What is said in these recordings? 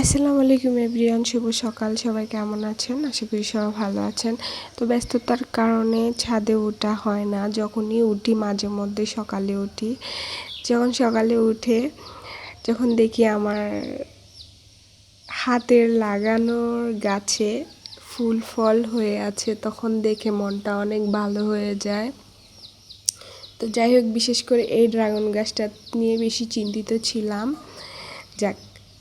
আসসালামু আলাইকুম এভরিওয়ান, শুভ সকাল। সবাই কেমন আছেন? আশা করি সবাই ভালো আছেন। তো ব্যস্ততার কারণে ছাদে ওঠা হয় না। যখনই উঠি মাঝে মধ্যে সকালে উঠি। যখন সকালে উঠে যখন দেখি আমার হাতের লাগানোর গাছে ফুল ফল হয়ে আছে, তখন দেখে মনটা অনেক ভালো হয়ে যায়। তো যাই হোক, বিশেষ করে এই ড্রাগন গাছটা নিয়ে বেশি চিন্তিত ছিলাম। যাক,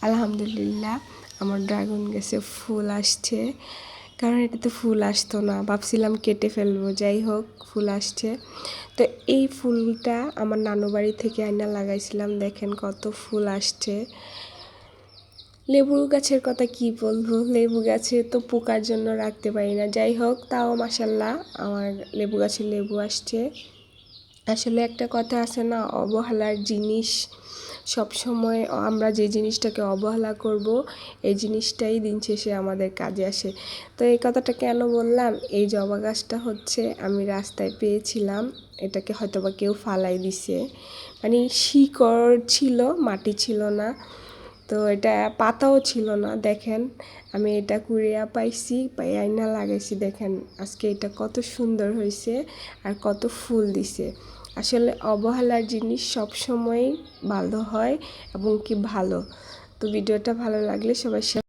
আলহামদুলিল্লাহ আমার ড্রাগন গাছে ফুল আসছে, কারণ এটাতে ফুল আসতো না, ভাবছিলাম কেটে ফেলবো। যাই হোক, ফুল আসছে। তো এই ফুলটা আমার নানু বাড়ি থেকে আইনা লাগাইছিলাম, দেখেন কত ফুল আসছে। লেবু গাছের কথা কি বলবো, লেবু গাছে তো পোকার জন্য রাখতে পারি না। যাই হোক, তাও মাশাল্লাহ আমার লেবু গাছে লেবু আসছে। আসলে একটা কথা আছে না, অবহেলার জিনিস সবসময় আমরা যে জিনিসটাকে অবহেলা করব, এই জিনিসটাই দিন শেষে আমাদের কাজে আসে। তো এই কথাটা কেন বললাম, এই জবা গাছটা হচ্ছে আমি রাস্তায় পেয়েছিলাম, এটাকে হয়তোবা কেউ ফালাই দিছে, মানে শিকড় ছিল, মাটি ছিল না, তো এটা পাতাও ছিল না। দেখেন আমি এটা কুড়িয়া পাইছি, পাই আইনা লাগাইছি, দেখেন আজকে এটা কত সুন্দর হয়েছে আর কত ফুল দিছে। আসলে অবহেলার জিনিস সবসময়ই ভালো হয় এবং কি ভালো। তো ভিডিওটা ভালো লাগলে সবাই